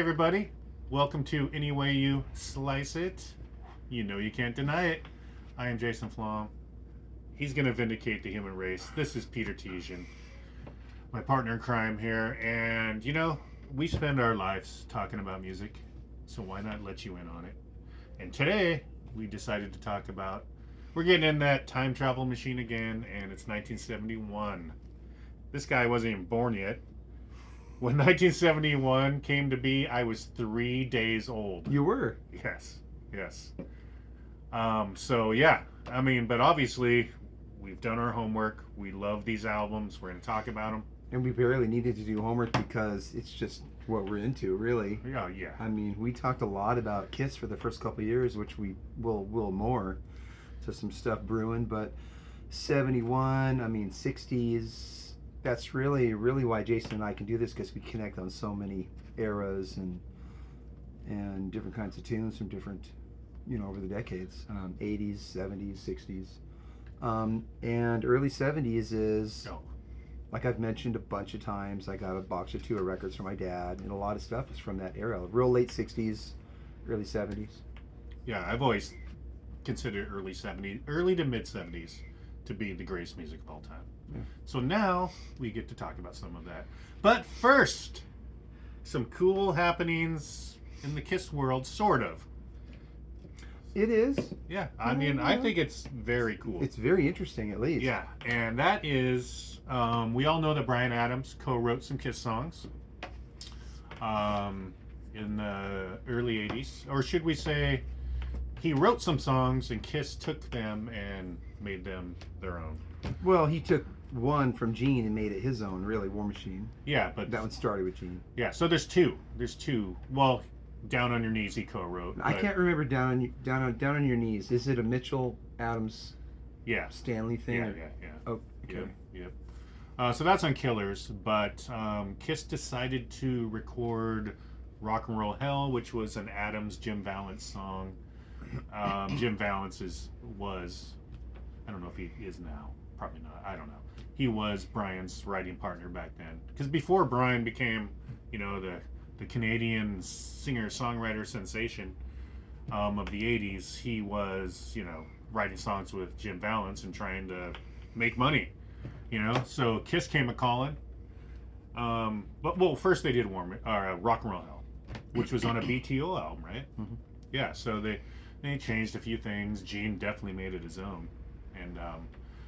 everybody. Welcome to Any Way You Slice It. You know you can't deny it. I am Jsnflm. He's going to vindicate the human race. This is Peter Tesian, my partner in crime here. And, you know, we spend our lives talking about music, so why not let you in on it? And today, we decided to talk about, we're getting in that time travel machine again, and it's 1971. This guy wasn't even born yet. When 1971 came to be, I was 3 days old. You were? Yes. So yeah, I mean, but obviously, we've done our homework. We love these albums. We're going to talk about them. And we barely needed to do homework because it's just what we're into, really. Oh, yeah. I mean, we talked a lot about Kiss for the first couple of years, which we will more. So some stuff brewing, but 71, I mean, 60s. That's really why Jason and I can do this, because we connect on so many eras and different kinds of tunes from different, over the decades. 80s, 70s, 60s. And early 70s is, like I've mentioned a bunch of times, I got a box or two of records from my dad, and a lot of stuff is from that era. Real late 60s, early 70s. Yeah, I've always considered early to mid 70s to be the greatest music of all time. Yeah. So now we get to talk about some of that. But first, some cool happenings in the Kiss world, sort of. It is. Yeah, I mean, I think it's very cool. It's very interesting, at least. Yeah, and that is, we all know that Bryan Adams co-wrote some Kiss songs in the early 80s. Or should we say, he wrote some songs and Kiss took them and made them their own. Well, he took one from Gene and made it his own, really, War Machine. Yeah, but that one started with Gene. Yeah, so there's two. Well, Down on Your Knees he co-wrote. I can't remember Down on Your Knees. Is it a Mitchell Adams? Yeah. Stanley thing? Yeah. Oh, okay. Yep. So that's on Killers, but Kiss decided to record Rock and Roll Hell, which was an Adams Jim Vallance song. Jim Vallance was, I don't know if he is now. Probably not. I don't know. He was Bryan's writing partner back then. Because before Bryan became, the Canadian singer-songwriter sensation of the 80s, he was, writing songs with Jim Vallance and trying to make money, So Kiss came a-calling. But first they did Rock and Roll Hell, which was on a BTO album, right? Mm-hmm. Yeah, so they changed a few things. Gene definitely made it his own. And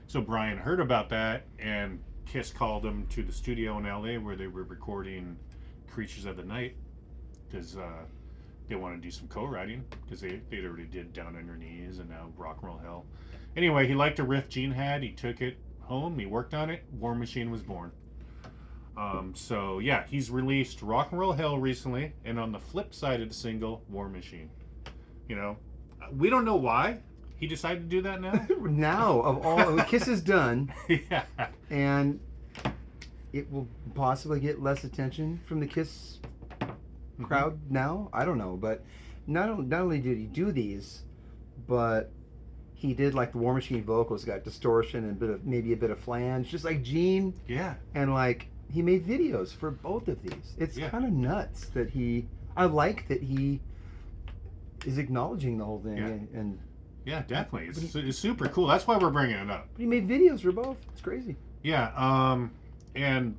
so Bryan heard about that, and Kiss called him to the studio in LA where they were recording Creatures of the Night, because they wanted to do some co-writing, because they'd already did Down on Your Knees and now Rock and Roll Hell. Anyway, he liked a riff Gene had. He took it home. He worked on it. War Machine was born. So yeah, he's released Rock and Roll Hell recently, and on the flip side of the single, War Machine. We don't know why he decided to do that now. Now, of all, Kiss is done. Yeah. And it will possibly get less attention from the Kiss crowd now. I don't know, but not only did he do these, but he did like the War Machine vocals, got distortion and maybe a bit of flange, just like Gene. Yeah. And he made videos for both of these. It's kind of nuts that I like that he is acknowledging the whole thing. And yeah, definitely. It's super cool. That's why we're bringing it up. But he made videos for both. It's crazy. Yeah. And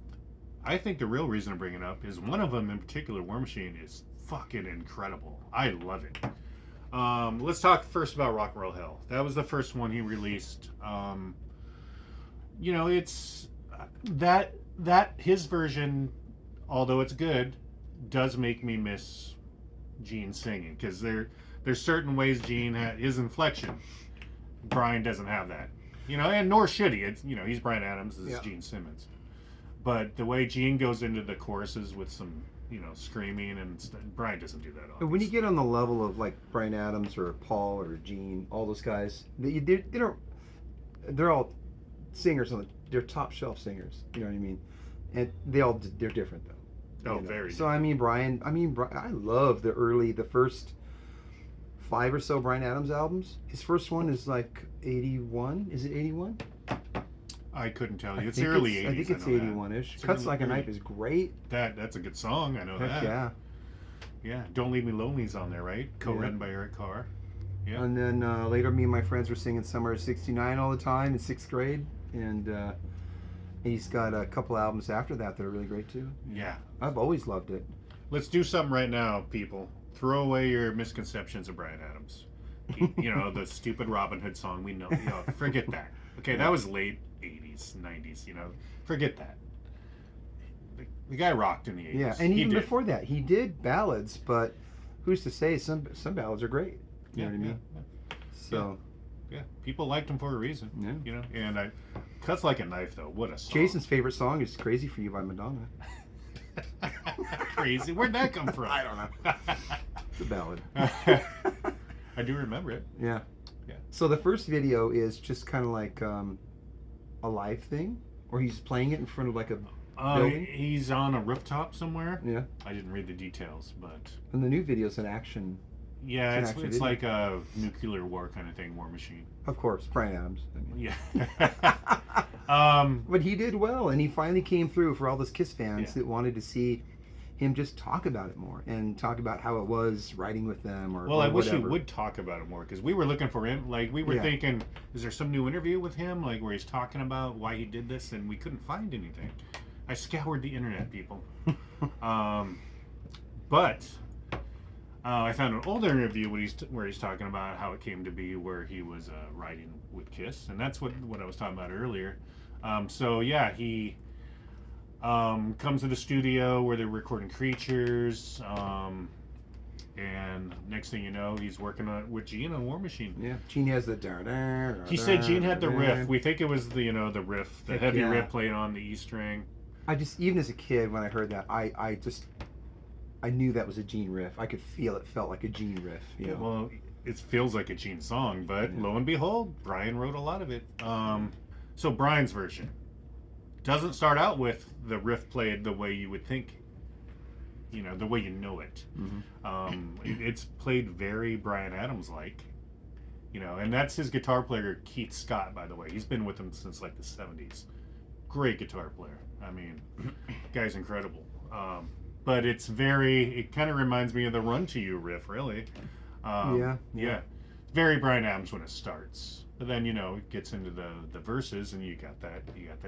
I think the real reason to bring it up is one of them in particular, War Machine, is fucking incredible. I love it. Let's talk first about Rock and Roll Hell. That was the first one he released. It's that his version, although it's good, does make me miss Gene singing, because there's certain ways Gene had his inflection. Bryan doesn't have that, and nor should he. It's he's Bryan Adams, this is Gene Simmons, but the way Gene goes into the choruses with some screaming and Bryan doesn't do that. Obviously. But when you get on the level of like Bryan Adams or Paul or Gene, all those guys, they're all singers they're top shelf singers. You know what I mean? And they're different though. Oh, very. So Bryan, I love the first 5 or so Bryan Adams albums. His first one is like 81. Is it 81? I couldn't tell you. It's the early 80s. I think it's 81-ish. Cuts Like a Knife is great. That's a good song. I know that. Yeah. Yeah, Don't Leave Me Lonely's on there, right? Co-written by Eric Carr. Yeah. And then later, me and my friends were singing Summer of '69 all the time in 6th grade, and he's got a couple albums after that are really great too. Yeah. I've always loved it. Let's do something right now, people. Throw away your misconceptions of Bryan Adams. You know, the stupid Robin Hood song, we know. You know, forget that. Okay, that was late 80s, 90s, you know. Forget that. The guy rocked in the 80s. Yeah, and even before that, he did ballads, but who's to say some ballads are great? You know what I mean? Yeah. So, yeah, people liked him for a reason. Yeah. You know, and Cuts Like a Knife, though. What a song. Jason's favorite song is Crazy for You by Madonna. Crazy? Where'd that come from? I don't know. It's a ballad. I do remember it. Yeah. Yeah. So the first video is just kind of like a live thing, or he's playing it in front of like a building. He's on a rooftop somewhere. Yeah. I didn't read the details, but And the new video is an action. yeah, It's an it's action like a nuclear war kind of thing, War Machine. Of course, Bryan Adams. I mean. Yeah. But he did well, and he finally came through for all those Kiss fans Yeah. that wanted to see him just talk about it more and talk about how it was writing with them or Well, I wish he whatever. would talk about it more, because we were looking for him. Like, we were Yeah. thinking, is there some new interview with him, like where he's talking about why he did this, and we couldn't find anything. I scoured the internet, people. But I found an older interview where he's talking about how it came to be, where he was writing with Kiss, and that's what I was talking about earlier. So yeah, he comes to the studio where they're recording Creatures, and next thing you know, he's working with Gene on War Machine. Yeah, Gene has the. He said Gene had the riff. We think it was the the riff, the heavy Yeah. riff played on the E string. I just, even as a kid, when I heard that, I knew that was a Gene riff. I could feel it felt like a Gene riff. You know? Well, it feels like a Gene song, but Yeah. lo and behold, Bryan wrote a lot of it. So Bryan's version doesn't start out with the riff played the way you would think, you know, the way you know it. Mm-hmm. It's played very Bryan Adams like, you know, and that's his guitar player, Keith Scott, by the way. He's been with him since like the 70s. Great guitar player. I mean, guy's incredible. But it kind of reminds me of the Run to You riff, really. Yeah. Very Bryan Adams when it starts. But then, you know, it gets into the verses, and you got that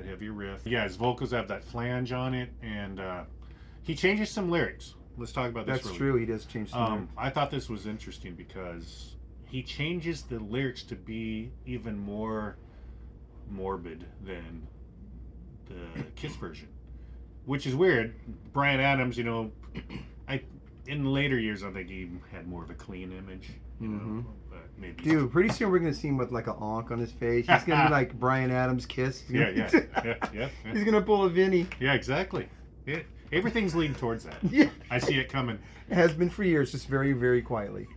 heavy riff. Yeah, his vocals have that flange on it, and he changes some lyrics. Let's talk about this. That's true. He does change some. I thought this was interesting because he changes the lyrics to be even more morbid than the Kiss version, which is weird. Bryan Adams, you know, in later years, I think he had more of a clean image. You know, but maybe. Dude, pretty soon we're gonna see him with like an onk on his face. He's gonna be like Bryan Adams Kiss. Yeah. He's gonna pull a Vinny. Yeah, exactly. Everything's leading towards that. Yeah. I see it coming. It has been for years, just very, very quietly.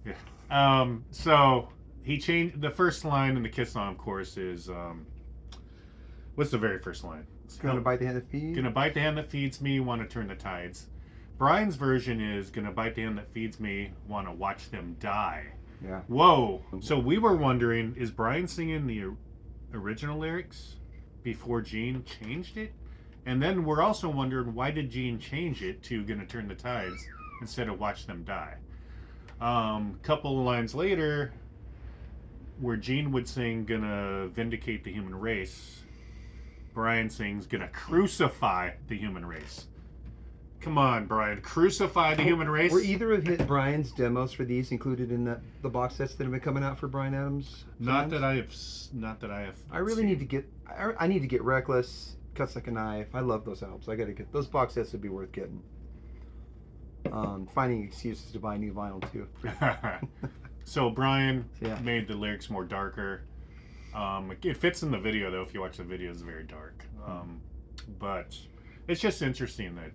Yeah. So he changed the first line in the Kiss song, of course, is what's the very first line? Gonna bite the hand that feeds. Gonna bite the hand that feeds me, want to turn the tides. Bryan's version is gonna bite the hand that feeds me, want to watch them die. Yeah. Whoa. So we were wondering, is Bryan singing the original lyrics before Gene changed it? And then we're also wondering, why did Gene change it to gonna turn the tides instead of watch them die? Couple of lines later, where Gene would sing gonna vindicate the human race, Bryan sings gonna crucify the human race. Come on, Bryan, crucify the human race. Were either of Bryan's demos for these included in the box sets that have been coming out for Bryan Adams? Not songs? that I have. I really need to get. I need to get Reckless, Cuts Like a Knife. I love those albums. I gotta get those box sets. Would be worth getting. Finding excuses to buy new vinyl too. So Bryan Yeah. made the lyrics more darker. It fits in the video though. If you watch the video, it's very dark. But it's just interesting that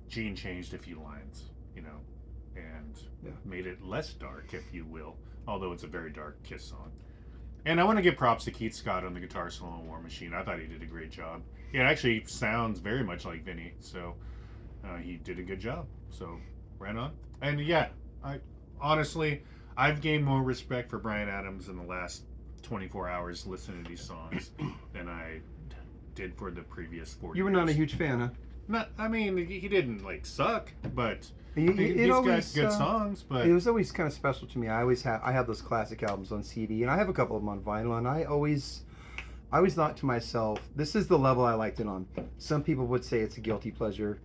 Gene changed a few lines, you know, and made it less dark, if you will. Although it's a very dark Kiss song. And I want to give props to Keith Scott on the guitar solo on War Machine. I thought he did a great job. It actually sounds very much like Vinny, so he did a good job. So right on. And yeah, I've gained more respect for Bryan Adams in the last 24 hours listening to these songs than I did for the previous 40 You were years. not a huge fan, huh? I mean, he didn't like suck, but He's always, got good songs, but it was always kind of special to me. I have those classic albums on CD, and I have a couple of them on vinyl, and I always thought to myself, this is the level I liked it on. Some people would say it's a guilty pleasure,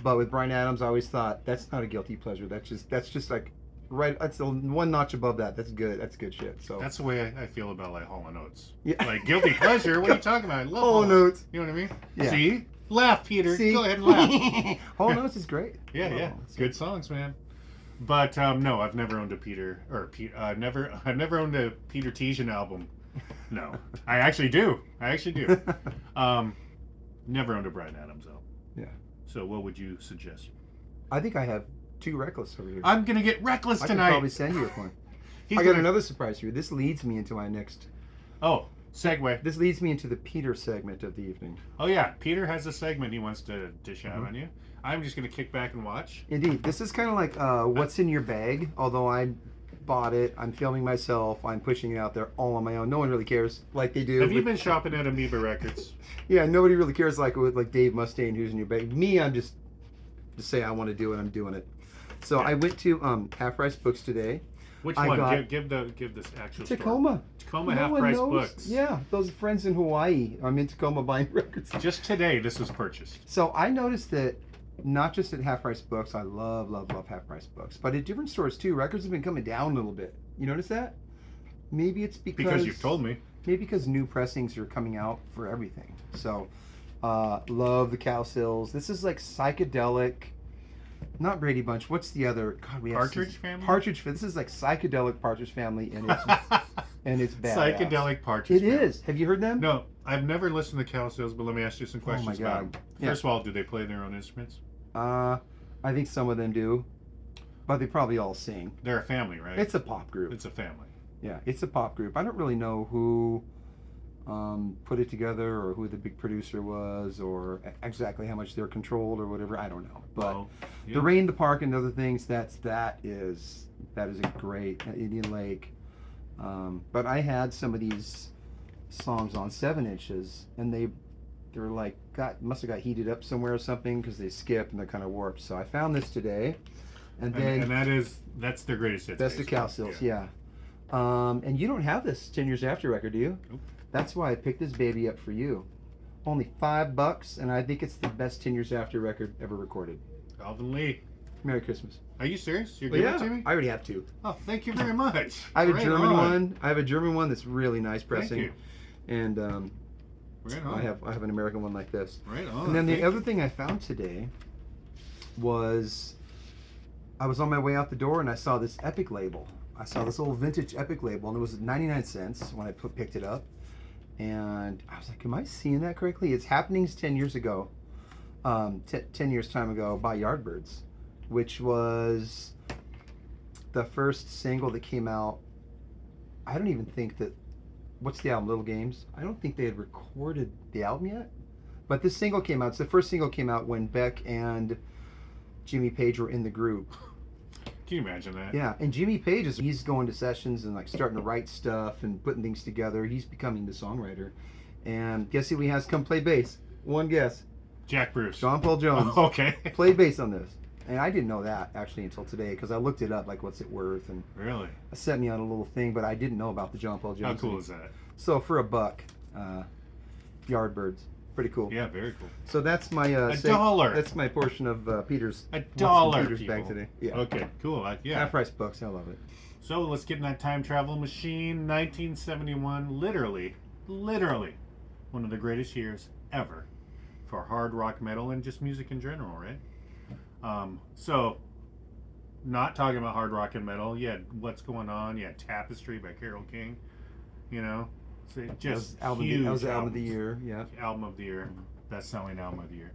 but with Bryan Adams, I always thought that's not a guilty pleasure. That's just like right. That's one notch above that. That's good. That's good shit. So that's the way I feel about like Hall & Oates. Yeah. Like guilty pleasure. What are you talking about? I love Hall & Oates. You know what I mean? Yeah. See, laugh, Peter. See? Go ahead and laugh. Hall & Oates is great. Yeah, Oh, yeah, good songs, man. But no, I've never owned a I've never owned a Peter Tesian album. No, I actually do. Never owned a Bryan Adams album. Yeah. So what would you suggest? I think I have 2 Reckless over here. I'm gonna get Reckless I tonight. can probably send you with one. He's I got gonna- another surprise for you. This leads me into my next. Oh, segue. This leads me into the Peter segment of the evening. Oh yeah, Peter has a segment he wants to dish out Mhm. on you. I'm just gonna kick back and watch. Indeed, this is kind of like what's in your bag. Although I bought it, I'm filming myself, I'm pushing it out there all on my own. No one really cares like they do. Have you with- been shopping at Amoeba Records? Yeah, nobody really cares like with like Dave Mustaine, who's in your bag. Me, I'm just say I want to do it. I'm doing it. So I went to Half Price Books today. Which I one? got- Give this actual Tacoma. store. Tacoma No Half one Price knows. Books. Yeah, those friends in Hawaii. I'm in Tacoma buying records. Just today, this was purchased. So I noticed that not just at Half Price Books, I love Half Price Books, but at different stores too, records have been coming down a little bit. You notice that? Maybe it's Because you've told me. Maybe because new pressings are coming out for everything. So, love the Cow Sills. This is like psychedelic. Not Brady Bunch. What's the other? God, we have Partridge Family? Partridge. This is like psychedelic Partridge Family, and it's badass. Psychedelic Partridge. It Family. is. Have you heard them? No, I've never listened to Cow Sales, but let me ask you some questions my about God. them. Yeah. First of all, do they play their own instruments? I think some of them do, but they probably all sing. They're a family, right? It's a pop group. It's a family. Yeah, it's a pop group. I don't really know who put it together or who the big producer was or exactly how much they're controlled or whatever. I don't know. But Well, yeah. the Rain, the Park, and other things. That is a great Indian Lake. But I had some of these songs on 7-inches, and they're like must have got heated up somewhere or something because they skip and they're kind of warped. So I found this today, and then and that's their greatest hits. Best of basically. Cow Sills, yeah. And you don't have this 10 years after record, do you? Nope. That's why I picked this baby up for you. Only $5, and I think it's the best 10 years after record ever recorded. Alvin Lee. Merry Christmas. Are you serious? You're Well, giving it to me? I already have 2. Oh, thank you very much. I have a Right German on. one. I have a German one that's really nice pressing, Thank you. and Right on. I have an American one like this. Right on. And then the Thank other you. thing I found today was I was on my way out the door and I saw this Epic label. I saw this old vintage Epic label, and it was 99 cents when I picked it up. And I was like, am I seeing that correctly? It's Happenings 10 years ago, 10 years time ago by Yardbirds, which was the first single that came out. I don't even think that, what's the album, Little Games? I don't think they had recorded the album yet. But this single came out. It's the first single came out when Beck and Jimmy Page were in the group. Can you imagine that? Yeah, and Jimmy Page he's going to sessions and like starting to write stuff and putting things together. He's becoming the songwriter. And guess who he has come play bass? One guess. Jack Bruce. John Paul Jones. Oh, okay. Played bass on this. And I didn't know that actually until today because I looked it up, like what's it worth, and Really? it sent me on a little thing, but I didn't know about the John Paul Jones. How cool thing. is that? So for $1, Yardbirds. Pretty cool. Yeah, very cool. So that's my $1. That's my portion of Peter's $1. what's in Peter's people. bag today. Yeah. Okay, cool. Yeah. Half Price Books. I love it. So let's get in that time travel machine. 1971, literally one of the greatest years ever for hard rock metal and just music in general, right? So, not talking about hard rock and metal. You had What's Going On. You had Tapestry by Carole King. You know, so just That was huge the album of albums. the year. Yeah. Album of the year, best-selling album of the year.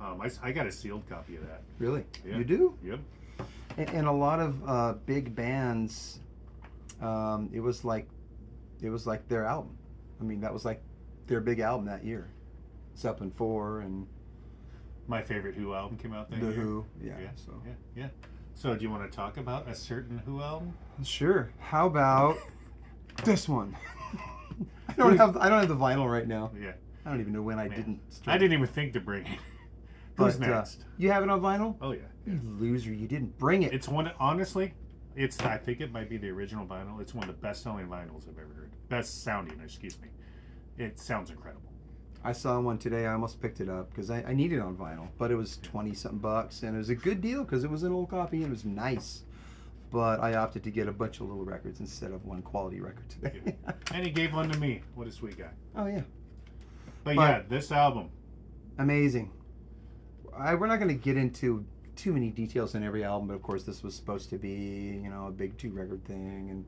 I got a sealed copy of that. Really? Yeah. You do? Yep. And a lot of big bands, it was like their album. I mean, that was like their big album that year. Zeppelin 4 and My favorite Who album came out that The year. Who. Yeah. So yeah. So do you want to talk about a certain Who album? Sure. How about this one? I don't have the vinyl right now. Yeah. I don't even know when I Man. didn't. I didn't even think to bring it. Who's But next? you have it on vinyl? Oh yeah. You loser! You didn't bring it. It's one. Honestly, it's. I think it might be the original vinyl. It's one of the best-selling vinyls I've ever heard. Best sounding, excuse me. It sounds incredible. I saw one today. I almost picked it up because I need it on vinyl, but it was 20-something bucks, and it was a good deal because it was an old copy and it was nice. But I opted to get a bunch of little records instead of one quality record today. Yeah. And he gave one to me. What a sweet guy. Oh yeah, But yeah, this album. amazing. We're not going to get into too many details on every album, but of course this was supposed to be, a big 2-record thing,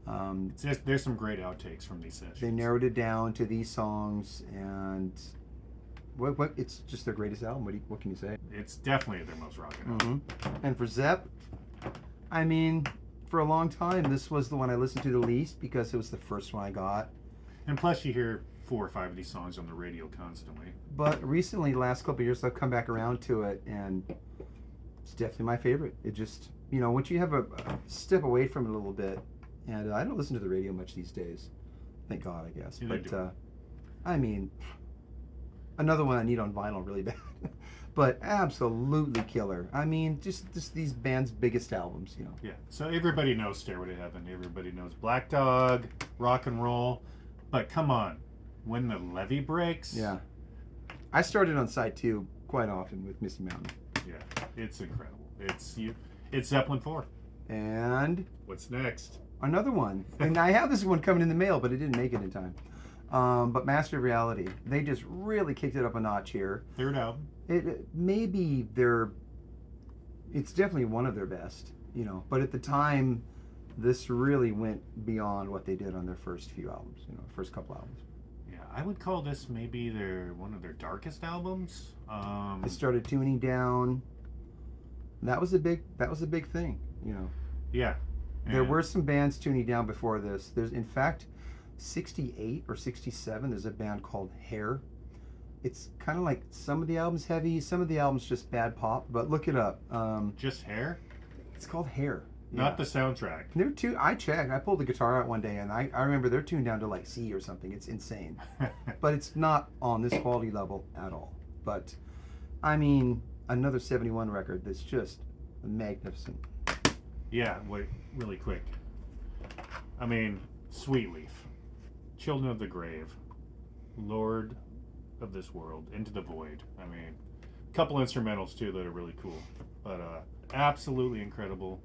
and There's some great outtakes from these sessions. they narrowed it down to these songs, and what it's just their greatest album. What can you say? It's definitely their most rocking album. And for Zepp, I mean, for a long time, this was the one I listened to the least because it was the first one I got. And plus, you hear 4 or 5 of these songs on the radio constantly. But recently, the last couple of years, I've come back around to it, and it's definitely my favorite. It just, once you have a step away from it a little bit, and I don't listen to the radio much these days. Thank God, I guess. Neither But, do I mean, another one I need on vinyl really bad. But absolutely killer. I mean, just these bands' biggest albums, Yeah. So everybody knows Stairway to Heaven. Everybody knows Black Dog, Rock and Roll. But come on, when the levee breaks. Yeah. I started on side 2 quite often with Misty Mountain. Yeah, it's incredible. It's Zeppelin 4. And What's next? another one. And I have this one coming in the mail, but it didn't make it in time. But Master of Reality. They just really kicked it up a notch here. Third album. Maybe it's definitely one of their best, but at the time, this really went beyond what they did on their first few albums, first couple albums. Yeah, I would call this maybe one of their darkest albums. They started tuning down. That was a big thing, Yeah. There And were some bands tuning down before this. There's, in fact, 68 or 67, there's a band called Hair. It's kind of like some of the albums heavy, some of the albums just bad pop, but look it up. Just Hair? It's called Hair. Not the soundtrack. I checked. I pulled the guitar out one day, and I remember they're tuned down to like C or something. It's insane. But it's not on this quality level at all. But, I mean, another 71 record that's just magnificent. Yeah, wait, really quick. I mean, Sweet Leaf, Children of the Grave, Lord of this World, Into the Void. I mean, a couple instrumentals too that are really cool. But absolutely incredible.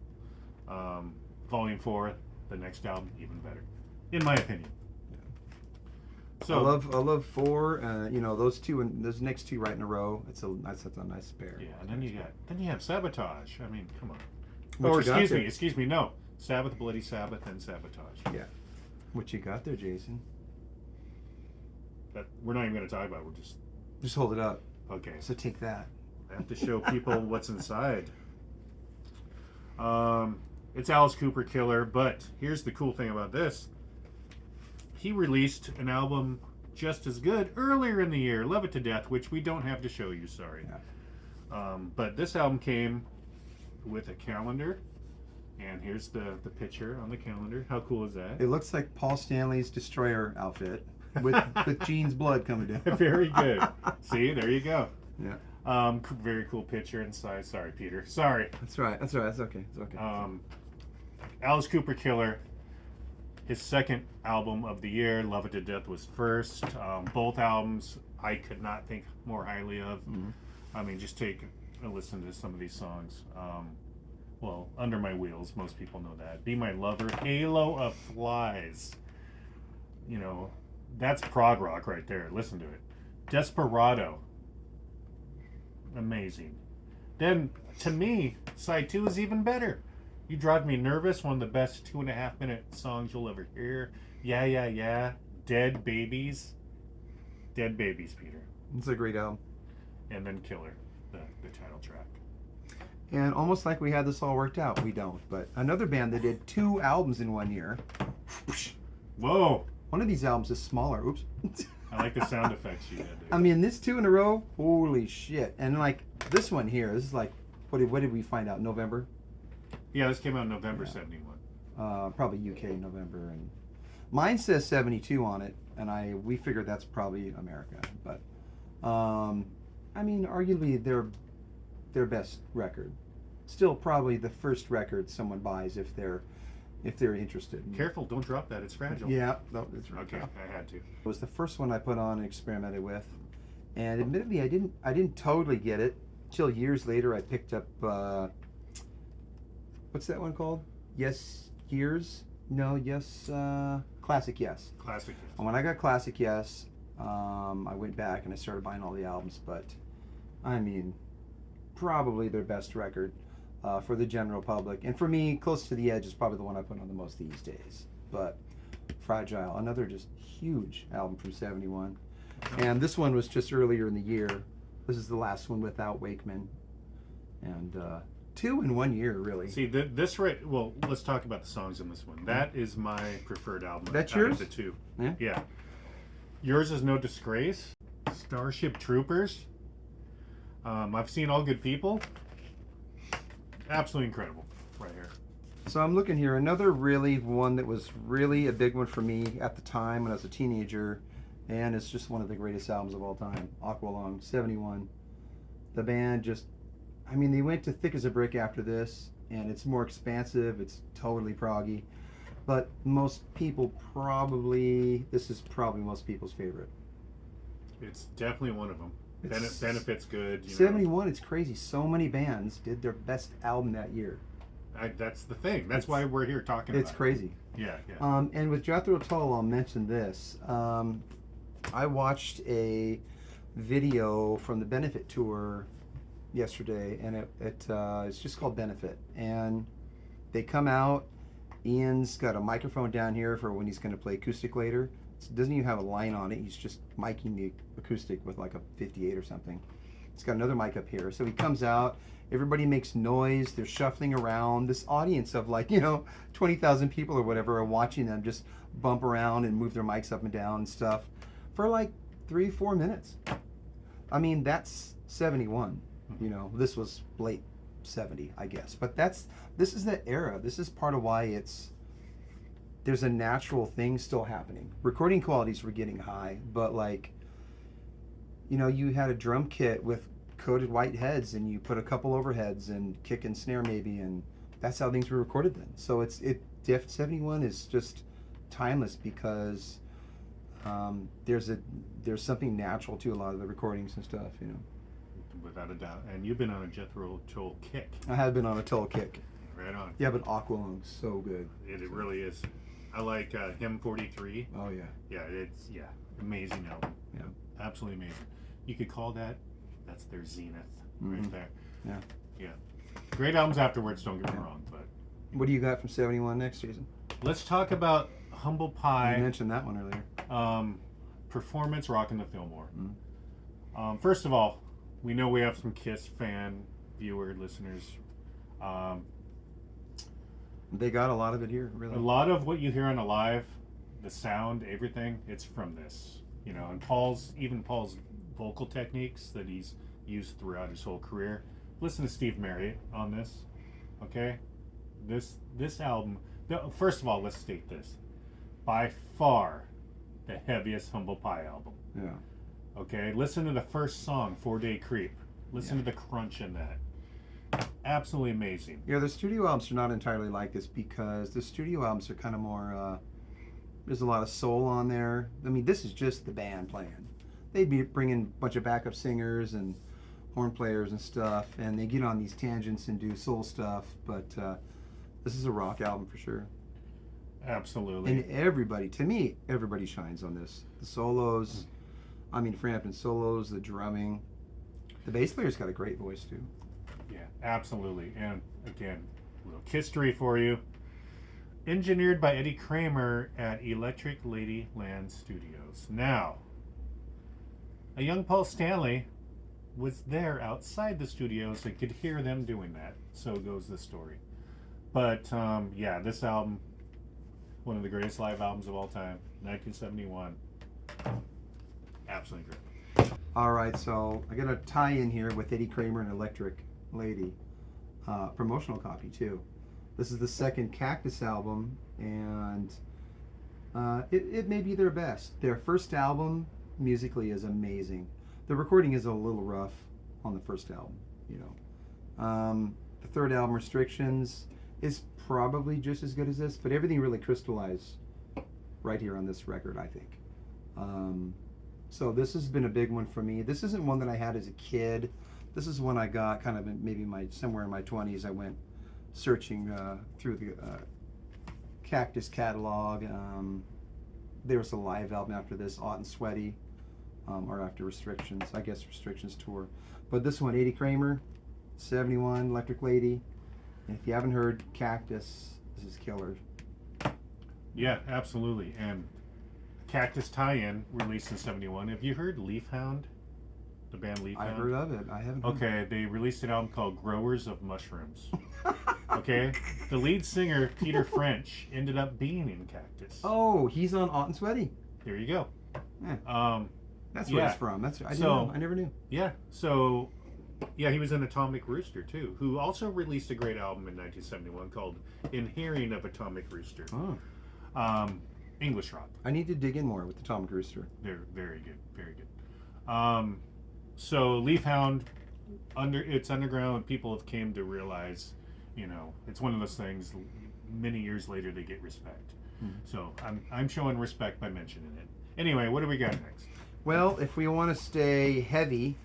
Volume 4, the next album, even better, in my opinion. So I love 4. Those two and those next two right in a row. That's a nice pair. yeah, and then you have Sabotage. I mean, come on. What Or you got excuse me, no. Sabbath, Bloody Sabbath, and Sabotage. Yeah. What you got there, Jason? That we're not even going to talk about. We're Just hold it up. okay. So take that. I have to show people what's inside. It's Alice Cooper Killer, but here's the cool thing about this. He released an album just as good earlier in the year, Love It to Death, which we don't have to show you, sorry. Yeah. But this album came with a calendar, and here's the picture on the calendar. How cool is that? It looks like Paul Stanley's Destroyer outfit with Gene's blood coming down. Very good. See, there you go. Yeah. Very cool picture inside. Sorry, Peter. Sorry. That's right. That's okay. It's okay. Alice Cooper Killer, his second album of the year. Love It to Death was first. Both albums I could not think more highly of. Mm-hmm. I mean, just take a listen to some of these songs. Well, Under My Wheels, most people know that. Be My Lover, Halo of Flies. That's prog rock right there. Listen to it. Desperado. Amazing. Then, to me, side 2 is even better. You Drive Me Nervous, one of the best 2.5-minute songs you'll ever hear. Yeah, yeah, yeah. Dead Babies. Dead Babies, Peter. It's a great album. And then Killer, the title track. And almost like we had this all worked out, we don't. But another band that did 2 albums in 1 year. Whoa! One of these albums is smaller. Oops. I like the sound effects you had there. I mean, this 2 in a row, holy shit. And like this one here, this is like, what did we find out? November? Yeah, this came out in November 71. Probably UK November. And mine says 72 on it, and we figured that's probably America. But I mean, arguably their best record. Still, probably the first record someone buys if they're interested. Careful, don't drop that. It's fragile. Yeah, no, that's right. Okay, I had to. It was the first one I put on and experimented with, and admittedly, I didn't totally get it till years later. I picked up what's that one called? Yes, Years? No, Yes, Classic Yes. Classic. And when I got Classic Yes, I went back and I started buying all the albums. But I mean, probably their best record for the general public, and for me, Close to the Edge is probably the one I put on the most these days. But Fragile, another just huge album from '71, and this one was just earlier in the year. This is the last one without Wakeman, and 2 in 1 year, really. See, this right. Well, let's talk about the songs in this one. That is my preferred album. That's out yours? of the two. Yeah. Yeah. Yours is No Disgrace. Starship Troopers. I've seen All Good People. Absolutely incredible, right here. So I'm looking here. Another really one that was really a big one for me at the time when I was a teenager, and it's just one of the greatest albums of all time. Aqualung, '71. The band just, I mean, they went to Thick as a Brick after this, and it's more expansive. It's totally proggy, but most people this is probably most people's favorite. It's definitely one of them. It's- Benefit's good. You know. '71, it's crazy. So many bands did their best album that year. That's the thing. That's why we're here talking about It's crazy. it. Yeah. And with Jethro Tull, I'll mention this. I watched a video from the Benefit tour yesterday, and it's just called Benefit. And they come out. Ian's got a microphone down here for when he's going to play acoustic later. It doesn't even have a line on it. He's just miking the acoustic with like a 58 or something. He's got another mic up here. So he comes out. Everybody makes noise. They're shuffling around. This audience of 20,000 people or whatever are watching them just bump around and move their mics up and down and stuff for like 3-4 minutes. I mean, that's '71. This was late '70, I guess. But this is the era. This is part of why there's a natural thing still happening. Recording qualities were getting high, but you had a drum kit with coated white heads, and you put a couple overheads and kick and snare maybe, and that's how things were recorded then. So '71 is just timeless because there's something natural to a lot of the recordings and stuff. Without a doubt. And you've been on a Jethro Tull kick. I have been on a Tull kick. Right on. Yeah, but Aqualung's so good. It really is. I like Hymn 43. Oh yeah. Yeah, it's amazing album. Yeah. Absolutely amazing. You could call that's their zenith right there. Yeah. Yeah. Great albums afterwards, don't get me wrong, but What do you got from '71 next, Jason? let's talk about Humble You Pie mentioned that one earlier. performance rocking the Fillmore. Mhm. First of all, we know we have some Kiss fan viewer listeners. They got a lot of it here, really. A lot of what you hear on a live, the sound, everything, it's from this. And Paul's vocal techniques that he's used throughout his whole career. Listen to Steve Marriott on this, okay? This album, first of all, let's state this. By far, the heaviest Humble Pie album. Yeah. Okay, listen to the first song, 4-Day Creep. Listen to the crunch in that. Absolutely amazing. Yeah, the studio albums are not entirely like this because the studio albums are kind of more, there's a lot of soul on there. I mean, this is just the band playing. They'd be bringing a bunch of backup singers and horn players and stuff, and they get on these tangents and do soul stuff, but this is a rock album for sure. Absolutely. And everybody shines on this. The solos, Frampton solos, the drumming. The bass player's got a great voice too. Yeah, absolutely. And again, a little history for you. Engineered by Eddie Kramer at Electric Ladyland Studios. Now, a young Paul Stanley was there outside the studios and could hear them doing that. So goes the story. But this album, one of the greatest live albums of all time, 1971. Absolutely great. All right, so I got a tie-in here with Eddie Kramer and Electric Lady. Promotional copy too. This is the second Cactus album, and it may be their best. Their first album musically is amazing, The recording is a little rough on the first album, you know. The third album, Restrictions, is probably just as good as this, but everything really crystallized right here on this record, I think. So this has been a big one for me. This isn't one that I had as a kid. This is one I got kind of maybe somewhere in my 20s. I went searching through the Cactus catalog. There was a live album after this, Hot and Sweaty, or after Restrictions, I guess Restrictions tour. But this one, 80 Kramer, 71, Electric Lady. And if you haven't heard Cactus, this is killer. Yeah, absolutely. And Cactus tie-in released in 71. Have you heard Leaf Hound? The band Leaf Hound? I heard of it. I haven't. Okay, they released an album called Growers of Mushrooms. Okay? The lead singer, Peter French, ended up being in Cactus. Oh, he's on Hot and Sweaty. There you go. Yeah. That's where he's from. I didn't know. I never knew. Yeah, so... Yeah, he was in Atomic Rooster, too, who also released a great album in 1971 called In Hearing of Atomic Rooster. Oh. English rock. I need to dig in more with Atomic Rooster. They're very good, very good. So Leaf Hound, it's underground, and people have came to realize, you know, it's one of those things. Many years later, they get respect. So I'm showing respect by mentioning it. Anyway, what do we got next? Well, if we want to stay heavy,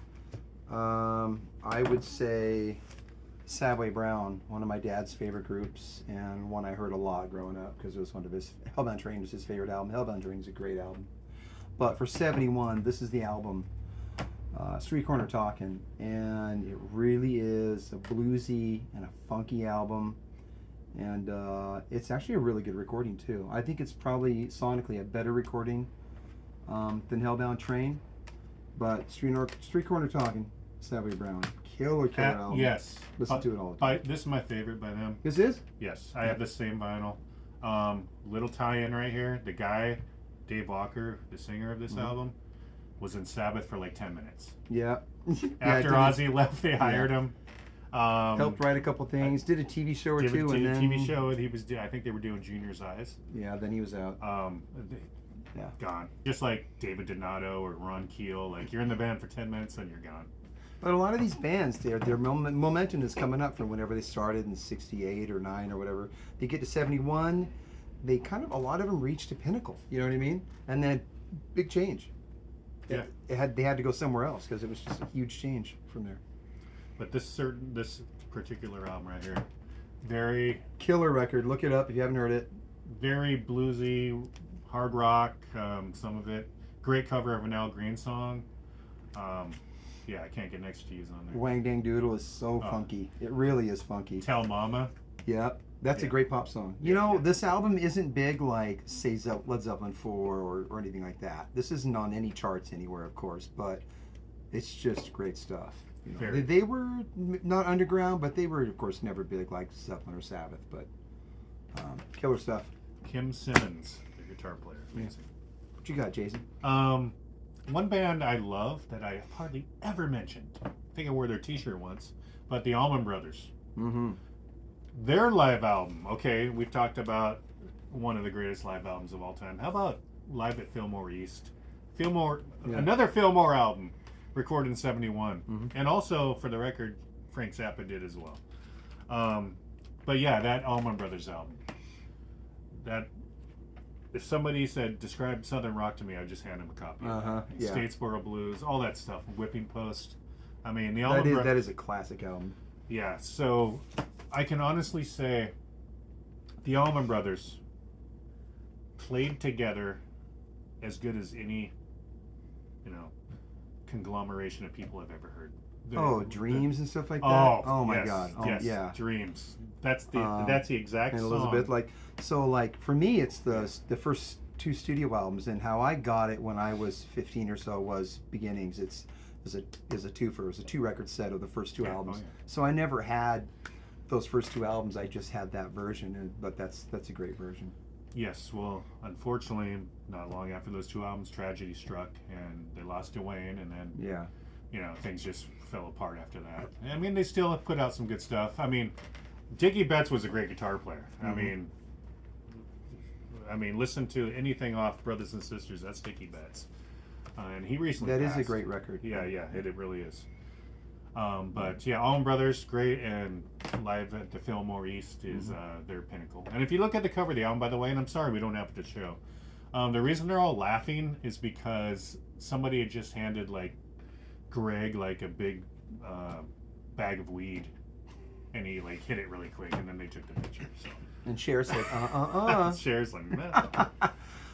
I would say Savoy Brown, one of my dad's favorite groups, and one I heard a lot growing up because it was one of his. Hellbound Train was his favorite album. Hellbound Train is a great album. But for 71, this is the album, Street Corner Talkin', and it really is a bluesy and a funky album, and it's actually a really good recording too. I think it's probably sonically a better recording than Hellbound Train, but Street Corner Talkin', Savoy Brown, killer album. Yes. Listen to it all the time. This is my favorite by them. This is? Yes, I have the same vinyl. Little tie-in right here. The guy, Dave Walker, the singer of this album, was in Sabbath for like 10 minutes. Yeah. After Ozzy left, they hired him. Helped write a couple things. Did a TV show or two, and then TV show. He was. I think they were doing Junior's Eyes. Yeah. Then he was out. Gone. Just like David Donato or Ron Keel. Like you're in the band for 10 minutes, then you're gone. But a lot of these bands, their momentum is coming up from whenever they started in '68 or '9 or whatever. They get to 71, they a lot of them reached a pinnacle. You know what I mean? And then big change. Yeah. They had to go somewhere else because it was just a huge change from there. But this particular album right here, very killer record. Look it up if you haven't heard it. Very bluesy, hard rock. Some of it. Great cover of an Al Green song. Yeah, I can't get next to use on there. Wang Dang Doodle is so funky. It really is funky. Tell Mama. Yep. That's a great pop song. You know, this album isn't big like, say, Led Zeppelin 4 or anything like that. This isn't on any charts anywhere, of course, but it's just great stuff. You know, they were not underground, but they were, of course, never big like Zeppelin or Sabbath, but killer stuff. Kim Simmons, the guitar player. Amazing. What you got, Jason? One band I love that I hardly ever mentioned. I think I wore their t-shirt once, but the Allman Brothers. Mm-hmm. Their live album. Okay, we've talked about one of the greatest live albums of all time. How about Live at Fillmore East? Another Fillmore album, recorded in 71. Mm-hmm. And also, for the record, Frank Zappa did as well. But yeah, that Allman Brothers album. That, if somebody said, describe Southern rock to me, I'd just hand them a copy. Statesboro Blues, all that stuff. Whipping Post. I mean, the Allman Brothers. That is a classic album. Yeah, so I can honestly say the Allman Brothers played together as good as any, conglomeration of people I've ever heard. Dreams and stuff like that? Oh my God. Oh, yes, yeah. Dreams. That's the exact and song. Elizabeth, for me, it's the first two studio albums, and how I got it when I was 15 or so was Beginnings. Is a twofer. It was a 2-record set of the first two albums. So I never had those first two albums. I just had that version, but that's a great version. Yes, well, unfortunately, not long after those two albums, tragedy struck, and they lost Dwayne, and then things just fell apart after that. I mean, they still have put out some good stuff. I mean, Dickie Betts was a great guitar player. Mm-hmm. I mean, listen to anything off Brothers and Sisters. That's Dickie Betts. and he recently That is passed. a great record. Yeah, it really is. But yeah, Allman Brothers, great, and Live at the Fillmore East is their pinnacle. And if you look at the cover of the album, by the way, and I'm sorry we don't have it to show, the reason they're all laughing is because somebody had just handed like Greg like a big bag of weed, and he like hit it really quick, and then they took the picture. So. And Cher's like, Cher's like, no.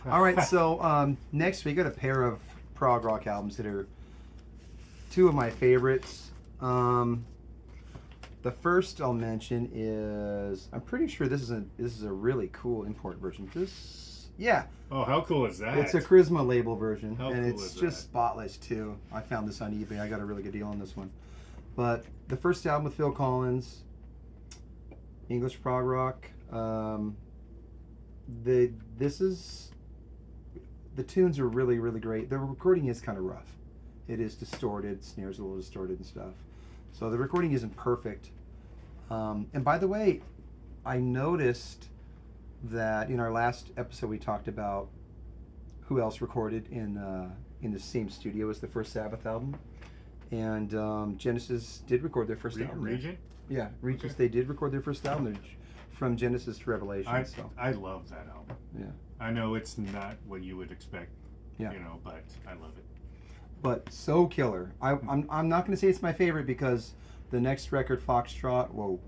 All right, so next we got a pair of prog rock albums that are two of my favorites. The first I'll mention is, I'm pretty sure this is a really cool import version. Yeah. Oh, how cool is that? It's a Charisma label version, How and cool it's is just that? spotless too. I found this on eBay. I got a really good deal on this one. But the first album with Phil Collins, English prog rock. The tunes are really, really great. The recording is kind of rough. It is distorted, snares a little distorted and stuff. So the recording isn't perfect. And by the way, I noticed that in our last episode we talked about who else recorded in the same studio as the first Sabbath album. And Genesis did record their first album. Regent? Yeah, Regis. Okay. They did record their first album. They're from Genesis to Revelation. I love that album. Yeah. I know it's not what you would expect. Yeah. You know, but I love it. But so killer. I'm not going to say it's my favorite because the next record, Foxtrot, whoa,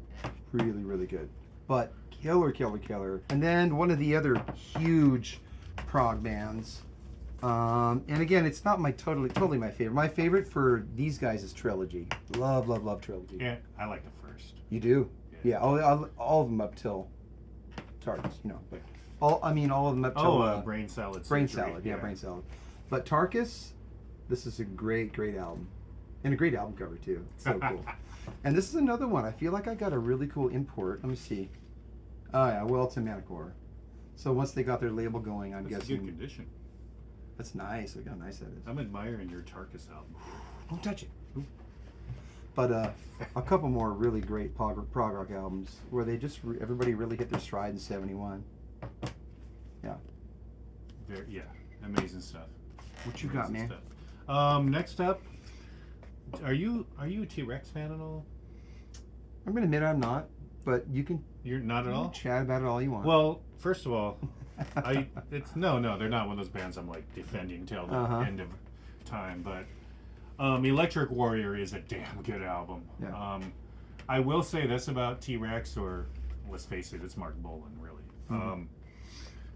really, really good. But killer, killer, killer. And then one of the other huge prog bands. And again, it's not my totally my favorite. My favorite for these guys is Trilogy. Love, love, love Trilogy. Yeah, I like the first. You do? Yeah. All of them up till Tarkus, you know. But all of them up till Brain Salad. Brain Surgery. Salad, yeah, Brain Salad. But Tarkus, this is a great, great album. And a great album cover too. It's so cool. And this is another one. I feel like I got a really cool import. Let me see. Oh yeah, well, it's a Manticore. So once they got their label going, I'm That's guessing. good condition. That's nice. Look how nice that is. I'm admiring your Tarkus album. Don't touch it. Ooh. But a couple more really great prog rock albums where they just everybody really hit their stride in '71. Yeah. Yeah, amazing stuff. What you got, man? Stuff. Next up, are you a T-Rex fan at all? I'm gonna admit I'm not, but you can. You're not at all? Chat about it all you want. Well, first of all, no, they're not one of those bands I'm like defending till the end of time. But Electric Warrior is a damn good album. Yeah. I will say this about T-Rex, or let's face it, it's Mark Bolan, really. Mm-hmm.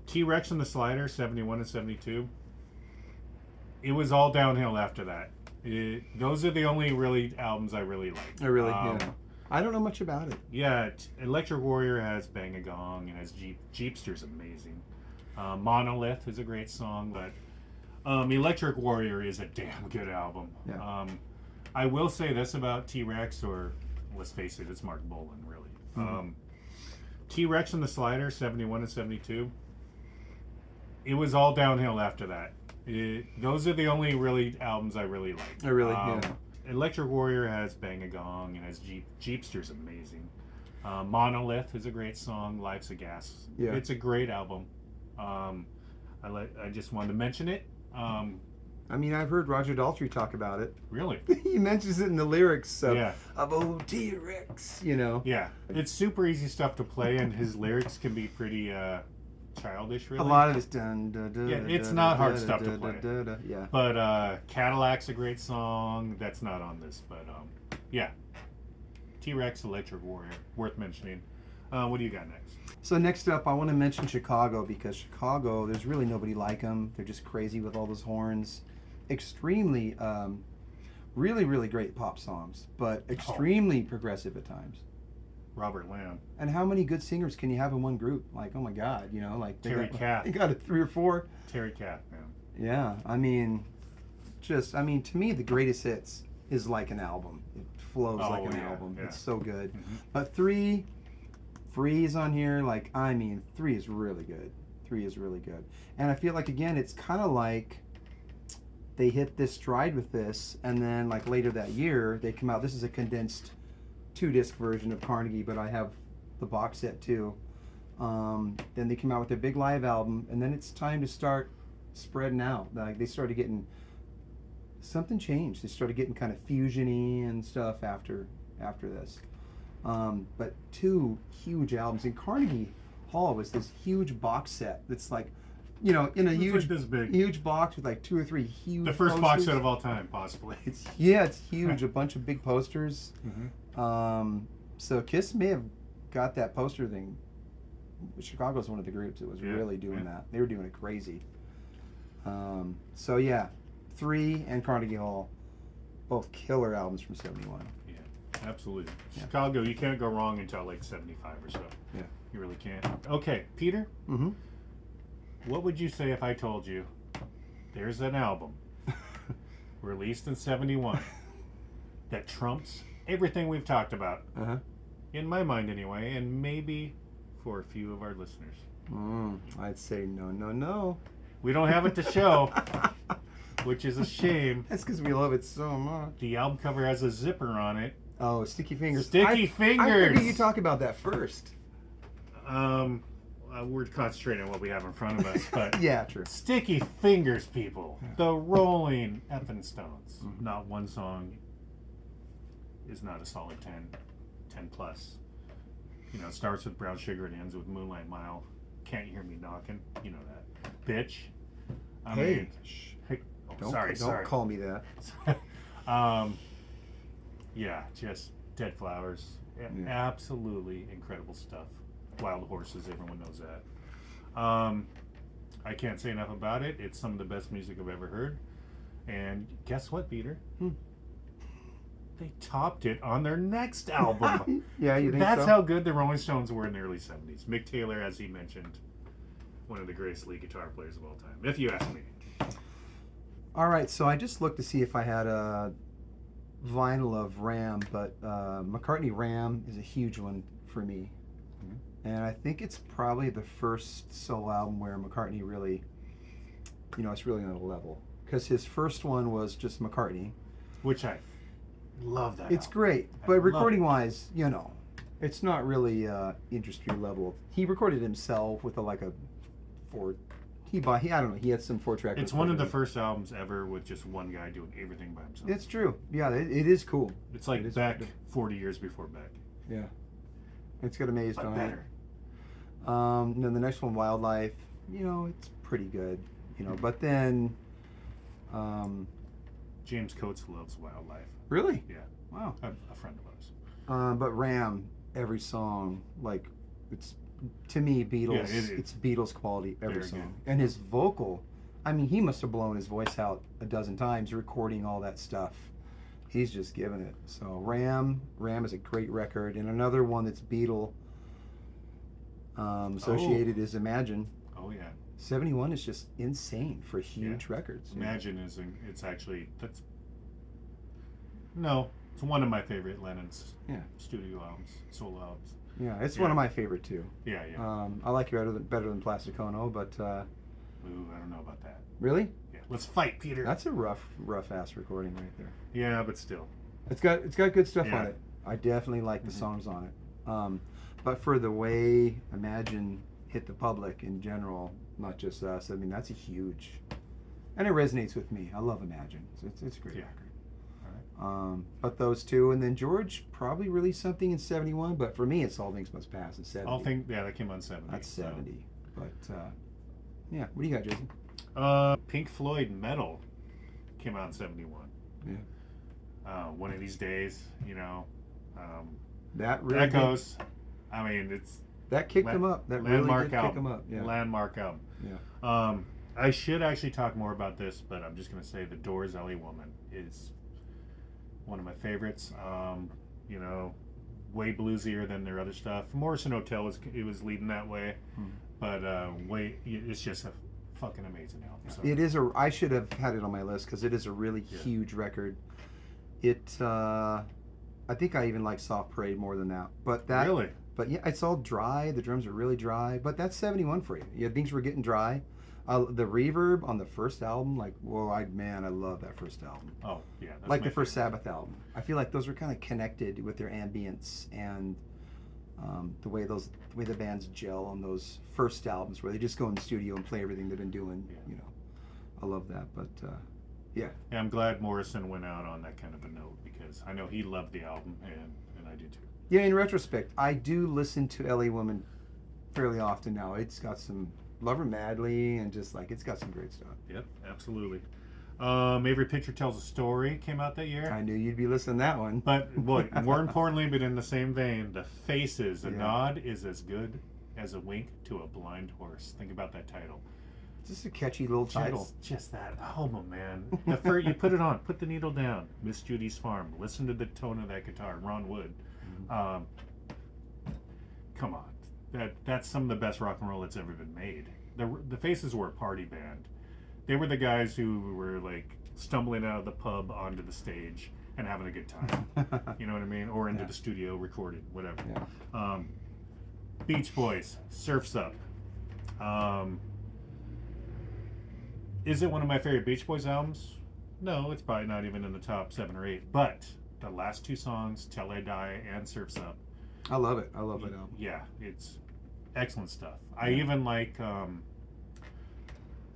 T-Rex and the Slider, 71 and 72. It was all downhill after that. Those are the only really albums I really like. I really, yeah. I don't know much about it. Yeah, Electric Warrior has Bang a Gong and has Jeepster's amazing. Monolith is a great song, but Electric Warrior is a damn good album. Yeah. I will say this about T-Rex, or let's face it, it's Mark Bolan, really. Mm-hmm. T-Rex and the Slider, 71 and 72. It was all downhill after that. Those are the only really albums I really like. I really, yeah. Electric Warrior has Bang a Gong and has Jeepster's amazing. Monolith is a great song. Life's a Gas. Yeah. It's a great album. I just wanted to mention it. I mean, I've heard Roger Daltrey talk about it. Really? He mentions it in the lyrics of Yeah. old T-Rex, you know. Yeah. It's super easy stuff to play, and his lyrics can be pretty childish, really. A lot of it's dun, dun, dun, Yeah, dun, it's dun, not dun, hard dun, stuff to dun, play. dun, dun, yeah. But Cadillac's a great song. That's not on this, but yeah. T-Rex, Electric Warrior, worth mentioning. What do you got next? So next up, I want to mention Chicago, because Chicago, there's really nobody like them. They're just crazy with all those horns. Extremely, really, really great pop songs, but extremely progressive at times. Robert Lamb. And how many good singers can you have in one group? Like, oh my God, you know, like Terry Kath. They got 3 or 4. Terry Kath, man. Yeah, I mean, to me, the greatest hits is like an album. It flows like an album. Yeah. It's so good. Mm-hmm. But Free is on here. Like, I mean, 3 is really good. 3 is really good. And I feel like, again, it's kind of like they hit this stride with this, and then like later that year, they come out. This is a condensed 2-disc version of Carnegie, but I have the box set too. Then they came out with their big live album, and then it's time to start spreading out. Like, they started getting something changed. They started getting kind of fusiony and stuff after this. But 2 huge albums. And Carnegie Hall was this huge box set that's like, in a huge, like this big. huge box with like 2 or 3 huge. The first box posters. set of all time, possibly. It's huge. A bunch of big posters. Mm-hmm. So Kiss may have got that poster thing. Chicago's one of the groups that was really doing that. They were doing it crazy. So yeah, 3 and Carnegie Hall, both killer albums from '71. Yeah, absolutely. Yeah. Chicago, you can't go wrong until like 75 or so. Yeah. You really can't. Okay, Peter, Mm-hmm. what would you say if I told you there's an album released in 71 that trumps everything we've talked about? Uh-huh. In my mind anyway, and maybe for a few of our listeners. I'd say no. We don't have it to show, which is a shame. That's because we love it so much. The album cover has a zipper on it. Oh, Sticky Fingers. Sticky I Fingers! figured you talk about that first. We're concentrating on what we have in front of us, but Yeah, true. Sticky Fingers, people. The Rolling Effin' Stones. Mhm. Not one song is not a solid 10 plus. It starts with Brown Sugar and ends with Moonlight Mile. Can't You Hear Me Knocking? You know that. Bitch. I mean, hey, Don't call me that. Yeah, just Dead Flowers. Yeah. Absolutely incredible stuff. Wild Horses, everyone knows that. I can't say enough about it. It's some of the best music I've ever heard. And guess what, Peter? They topped it on their next album. Yeah, you think That's so? how good the Rolling Stones were in the early 70s. Mick Taylor, as he mentioned, one of the greatest lead guitar players of all time, if you ask me. All right, so I just looked to see if I had a vinyl of Ram, but McCartney Ram is a huge one for me. And I think it's probably the first solo album where McCartney really, it's really on a level. Because his first one was just McCartney. Which I love that It's album. great, I but love recording-wise, it's not really industry level. He recorded himself with I don't know, he had some 4-track. It's one of the first albums ever with just one guy doing everything by himself. It's true. Yeah, it is cool. It's like It is Beck cool. 40 years before Beck. Yeah. It's got Amazed But on better. it. And then the next one, Wildlife, it's pretty good. But then James Coates loves Wildlife. really? Yeah. Wow. A friend of ours. But Ram, every song, it's, to me, Beatles, Yeah, it is. it's Beatles quality, every Very song. And his vocal, he must have blown his voice out a dozen times recording all that stuff. He's just giving it. So Ram is a great record. And another one that's Beatle associated is Imagine. Oh, yeah. 71 is just insane for huge records. Imagine it's one of my favorite Lennon's studio albums, solo albums. Yeah, it's one of my favorite too. Yeah. I like it better than Plasticono, but Ooh, I don't know about that. really? Yeah. Let's fight, Peter. That's a rough ass recording right there. Yeah, but still. It's got good stuff Yeah. on it. I definitely like the songs on it. But for the way Imagine hit the public in general, not just us, that's a huge, and it resonates with me. I love Imagine. It's a great record. All right. But those two, and then George probably released something in 71, but for me it's All Things Must Pass in 70. That came on 70. That's so. 70. But yeah, what do you got, Jason? Pink Floyd Metal came out in 71. Yeah. One of these days, That really Echoes. that kicked them up. That really landmark did kick album. them up. Yeah. Landmark album. Yeah. I should actually talk more about this, but I'm just going to say The Doors' LA Woman is one of my favorites. Way bluesier than their other stuff. Morrison Hotel was leading that way, but it's just a fucking amazing album. So. It is I should have had it on my list because it is a really huge record. I think I even like Soft Parade more than that. Really? But yeah, it's all dry. The drums are really dry. But that's 71 for you. Yeah, things were getting dry. The reverb on the first album, I love that first album. Oh yeah, that's like the my first favorite. Sabbath album. I feel like those were kind of connected with their ambience and the way the bands gel on those first albums where they just go in the studio and play everything they've been doing. Yeah. I love that. But Yeah. And I'm glad Morrison went out on that kind of a note because I know he loved the album and I do too. Yeah, in retrospect, I do listen to LA Woman fairly often now. It's got some Love Her Madly and just like it's got some great stuff. Yep, absolutely. Every Picture Tells a Story came out that year. I knew you'd be listening to that one. But boy, more importantly, but in the same vein, the Faces, a Yeah. nod is as good as a wink to a blind horse. Think about that title. Just a catchy little title. Just that album, man. The first, you put it on, put the needle down. Miss Judy's Farm. Listen to the tone of that guitar. Ron Wood. Mm-hmm. Come on, that's some of the best rock and roll that's ever been made. The Faces were a party band. They were the guys who were like stumbling out of the pub onto the stage and having a good time. You know what I mean? Or into the studio recording, whatever. Yeah. Beach Boys, Surf's Up. Is it one of my favorite Beach Boys albums? No, it's probably not even in the top 7 or 8. But the last 2 songs, Till I Die and Surf's Up. I love it. I love that album. Yeah, it's excellent stuff. I even like,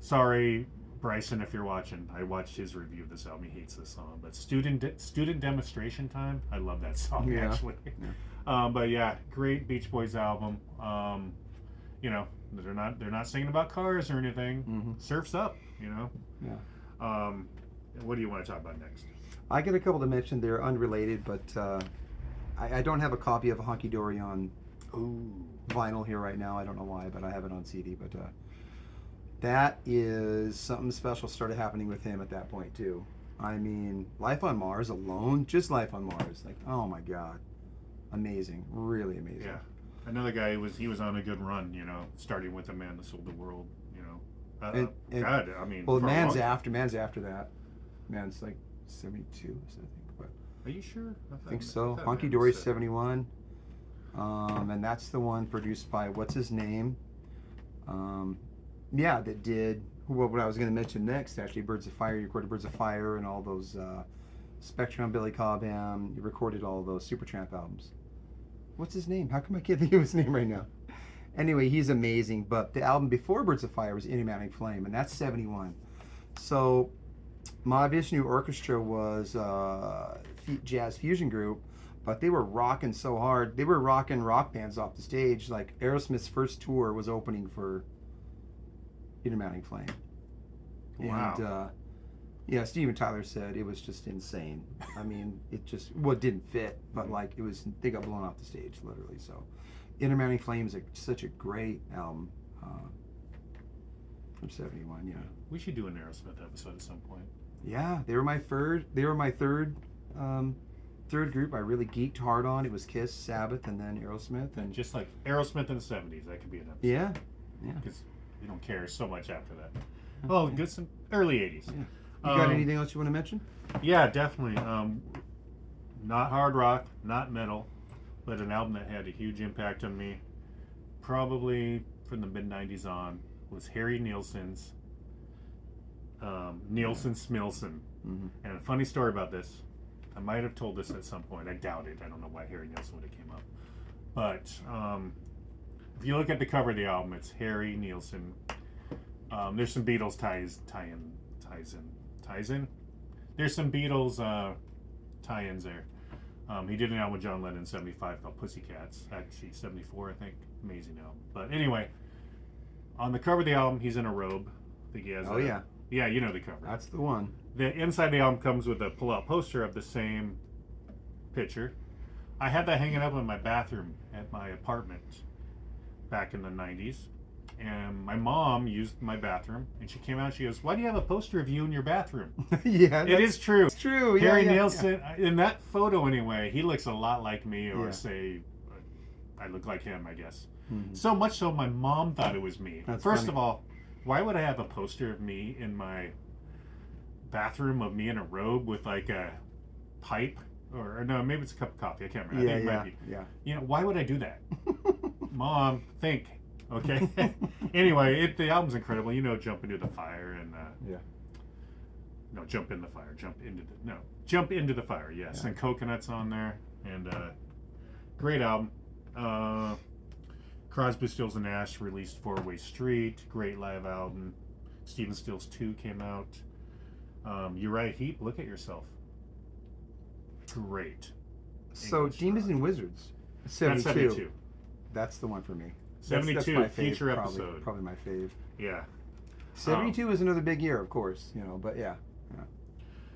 sorry, Bryson, if you're watching, I watched his review of this album. He hates this song. But Student Demonstration Time, I love that song, actually. Yeah. But yeah, great Beach Boys album. You know, they're not singing about cars or anything. Mm-hmm. Surf's Up, you know. Yeah. What do you want to talk about next? I get a couple to mention. They're unrelated, but I don't have a copy of Honky Dory on vinyl here right now. I don't know why, but I have it on CD. But that is something special started happening with him at that point too. I mean, Life on Mars alone, just Life on Mars, like, oh my God, amazing, really amazing. Yeah, another guy he was on a good run, you know, starting with A Man That Sold the World, you know. God, I mean, well, man's after that. Man's like 72, I think. But are you sure? I think so. Honky Dory 71, and that's the one produced by what's his name? Yeah, that did what I was going to mention next. Actually, Birds of Fire. You recorded Birds of Fire and all those Spectrum, Billy Cobham. You recorded all those Supertramp albums. What's his name? How come I can't think of his name right now? Anyway, he's amazing. But the album before Birds of Fire was Jsnflm, and that's 71. So Mahavishnu Orchestra was a jazz fusion group, but they were rocking so hard. They were rocking rock bands off the stage. Like Aerosmith's first tour was opening for Jsnflm. Wow. And yeah, Steven Tyler said it was just insane. I mean, it just didn't fit, but like they got blown off the stage literally. So Jsnflm is such a great album from 71. Yeah. We should do an Aerosmith episode at some point. Yeah, they were my third group I really geeked hard on. It was Kiss, Sabbath, and then Aerosmith, and Just like Aerosmith in the 70s, that could be an episode. yeah. Because we don't care so much after that. Well, good some early 80s. Yeah. You got anything else you want to mention? Yeah, definitely. Not hard rock, not metal, but an album that had a huge impact on me, probably from the mid 90s on, was Harry Nilsson's Nilsson Smilson. Mm-hmm. And a funny story about this, I might have told this at some point. I doubt it. I don't know why Harry Nilsson would have came up. But if you look at the cover of the album, it's Harry Nilsson. There's some Beatles ties in. There's some Beatles tie-ins there. He did an album with John Lennon in 75 called Pussycats. Actually, 74, I think. Amazing album. But anyway, on the cover of the album, he's in a robe. I think he has Yeah, you know the cover. That's the one. The inside the album comes with a pull-out poster of the same picture. I had that hanging up in my bathroom at my apartment back in the 90s. And my mom used my bathroom, and she came out and she goes, "Why do you have a poster of you in your bathroom?" Yeah, it is true. It's true. Harry Nilsson, in that photo anyway, he looks a lot like me, or say, I look like him, I guess. Mm-hmm. So much so, my mom thought it was me. That's First funny. of all, why would I have a poster of me in my bathroom of me in a robe with like a pipe? Or no, maybe it's a cup of coffee. I can't remember. I think it might be. Yeah. You know, why would I do that? Mom, think. Okay. Anyway, the album's incredible. You know, Jump Into the Fire and no, Jump in the Fire. Jump into the Fire. Yes, Yeah. And Coconut's on there, and great album. Crosby, Stills and Nash released Four Way Street. Great live album. Stephen Stills 2 came out. Uriah Heep, Look at Yourself. Great. So English Demons rock. and Wizards, That's 72. 72. That's the one for me. 72, my fave, future probably, episode. Probably my fave. Yeah. 72 is another big year, of course, you know, but yeah.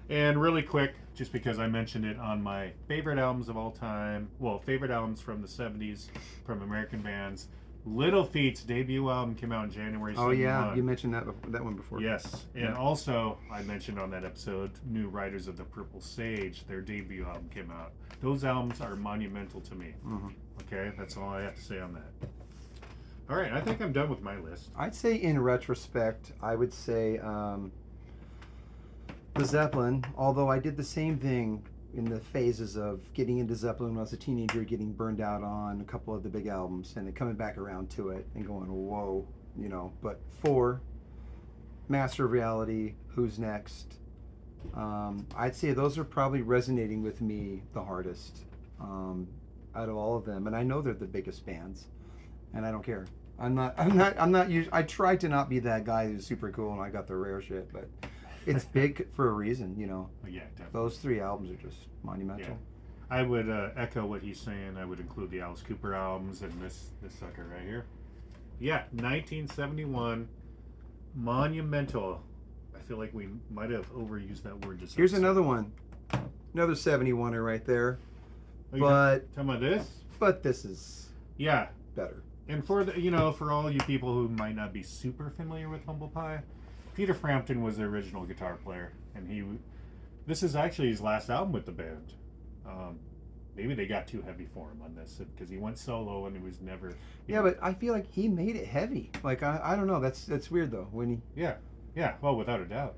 And really quick, just because I mentioned it on my favorite albums of all time, well, favorite albums from the 70s from American bands, Little Feat's debut album came out in January 71. Oh yeah, you mentioned that one before. Yes, and also I mentioned on that episode, New Riders of the Purple Sage, their debut album came out. Those albums are monumental to me. Mm-hmm. Okay, that's all I have to say on that. All right, I think I'm done with my list. I'd say in retrospect, I would say the Zeppelin, although I did the same thing in the phases of getting into Zeppelin when I was a teenager, getting burned out on a couple of the big albums, and then coming back around to it and going, whoa, you know. But 4, Master of Reality, Who's Next, I'd say those are probably resonating with me the hardest out of all of them. And I know they're the biggest bands, and I don't care. I'm not usually, I try to not be that guy who's super cool and I got the rare shit, but it's big for a reason, you know. Yeah, definitely. Those 3 albums are just monumental. Yeah. I would echo what he's saying. I would include the Alice Cooper albums and this sucker right here. Yeah, 1971, monumental. I feel like we might have overused that word just. Here's another one, another 71er right there. Oh, But talking about this? But this is better. And for the, for all you people who might not be super familiar with Humble Pie, Peter Frampton was the original guitar player, and this is actually his last album with the band. Maybe they got too heavy for him on this because he went solo and it was never. Yeah, but I feel like he made it heavy. Like I don't know. That's weird though. When he. Yeah. Well, without a doubt.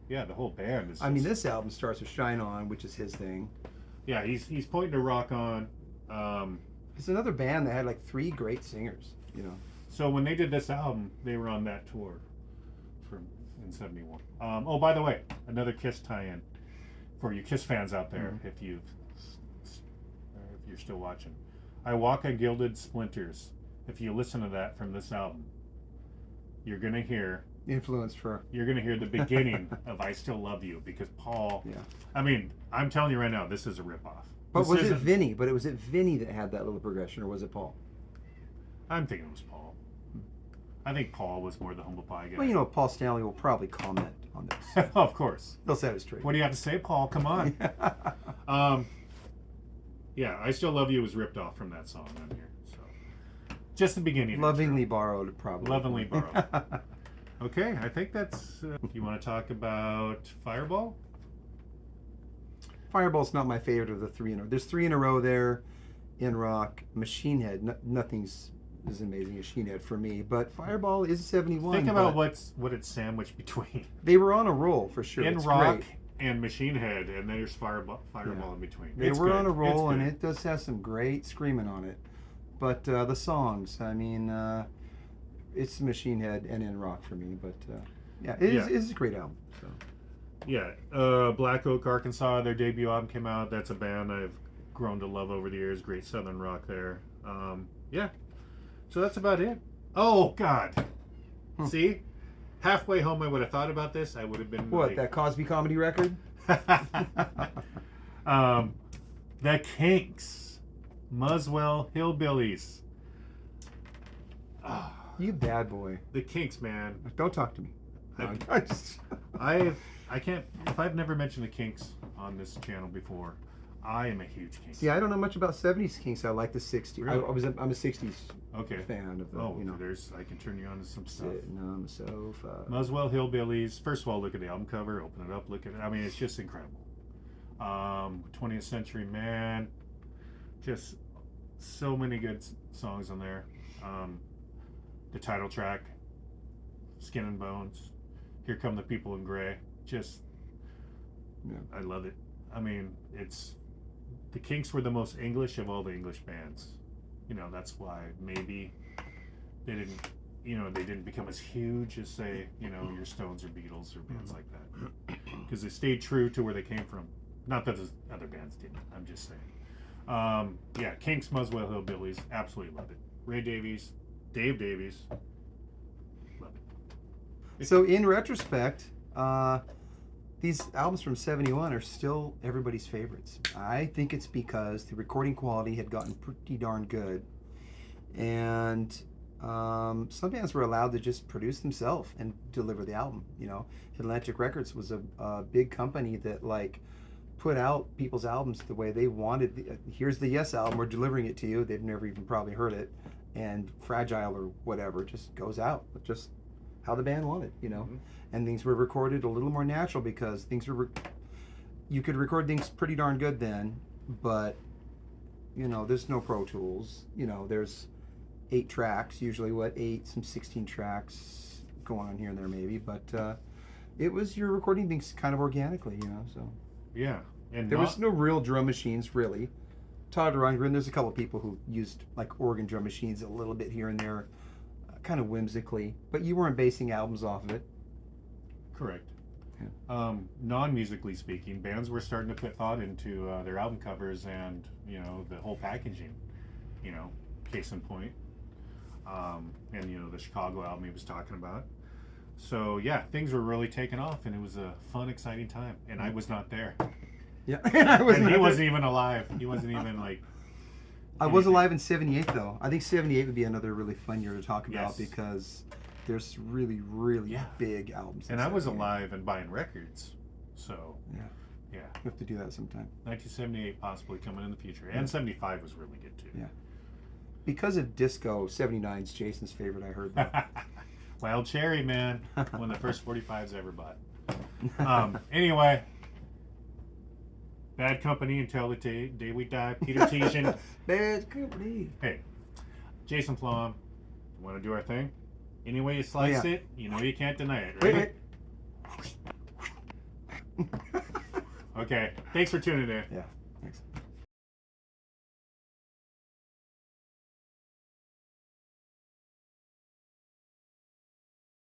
Yeah, the whole band is. I mean, this album starts with "Shine On," which is his thing. Yeah, he's pointing to Rock On. It's another band that had like 3 great singers. You know. So when they did this album, they were on that tour in 71. Oh, by the way, another Kiss tie-in for you Kiss fans out there, if you're still watching. I Walk on Gilded Splinters. If you listen to that from this album, you're gonna hear the beginning of I Still Love You, because Paul. Yeah. I mean, I'm telling you right now, this is a ripoff. But was it Vinny? But was it Vinny that had that little progression, or was it Paul? I'm thinking it was Paul. I think Paul was more the Humble Pie guy. Well, you know, Paul Stanley will probably comment on this. Of course. They'll set it straight. What do you have to say, Paul? Come on. Yeah, I Still Love You was ripped off from that song on here. So, just the beginning. Lovingly borrowed, probably. Lovingly borrowed. Okay, I think that's. You want to talk about Fireball? Fireball's not my favorite of the 3 in a row. There's 3 in a row there in rock. Machine Head, nothing's as amazing as Machine Head for me, but Fireball is 71. Think about what it's sandwiched between. They were on a roll for sure. In it's rock great. And Machine Head, and there's Fireball in between. They were on a roll, and it does have some great screaming on it. But the songs, I mean, it's Machine Head and In Rock for me. But yeah, it is a great album. So. Yeah, Black Oak, Arkansas, their debut album came out. That's a band I've grown to love over the years. Great Southern rock there. Yeah, so that's about it. Oh, God. See? Halfway home I would have thought about this. I would have been What, that Cosby comedy record? The Kinks. Muswell Hillbillies. You bad boy. The Kinks, man. Don't talk to me. I can't. If I've never mentioned the Kinks on this channel before, I am a huge Kinks. See, I don't know much about 70s Kinks. I like the 60s. Really? I'm a 60s fan of the. Oh, I can turn you on to some stuff. Sitting on the sofa. Muswell Hillbillies. First of all, look at the album cover. Open it up. Look at it. I mean, it's just incredible. 20th Century Man. Just so many good songs on there. The title track, Skin and Bones. Here Come the People in Gray. I love it. I mean, the Kinks were the most English of all the English bands. That's why maybe they didn't become as huge as, say, your Stones or Beatles or bands like that, because they stayed true to where they came from. Not that the other bands didn't. I'm just saying. Yeah, Kinks, Muswell Hillbillies, absolutely love it. Ray Davies, Dave Davies, love it. So in retrospect, these albums from '71 are still everybody's favorites. I think it's because the recording quality had gotten pretty darn good, and some bands were allowed to just produce themselves and deliver the album. You know, Atlantic Records was a big company that like put out people's albums the way they wanted. Here's the Yes album, we're delivering it to you. They've never even probably heard it, and Fragile or whatever just goes out, just how the band wanted, you know. And things were recorded a little more natural because things were you could record things pretty darn good then, but you know, there's no Pro Tools. You know, there's 8 tracks, usually some 16 tracks going on here and there maybe, but it was, you're recording things kind of organically, you know. So Yeah, and there was no real drum machines really. Todd Rundgren, there's a couple people who used like organ drum machines a little bit here and there, kind of whimsically, but you weren't basing albums off of it. correct. Yeah. Non-musically speaking, bands were starting to put thought into their album covers and, you know, the whole packaging. You know, case in point, and you know, the Chicago album he was talking about. So yeah, things were really taking off, and it was a fun, exciting time. And I was not there. Yeah, And he wasn't even alive. He wasn't even like. I was alive in '78 though. I think '78 would be another really fun year to talk about, Yes. because there's really, really Yeah. big albums. in And I was 78. alive and buying records, so Yeah, yeah. we have to do that sometime. 1978 possibly coming in the future, and '75 was really good too. Yeah. Because of disco, '79's Jason's favorite. I heard that. Wild Cherry, man, one of the first 45s I ever bought. Anyway, Bad Company until the day we die. Peter Tesian. Bad company. Hey, Jsnflm, want to do our thing? Any way you slice it, you know you can't deny it, right? Wait. Okay, thanks for tuning in. Yeah.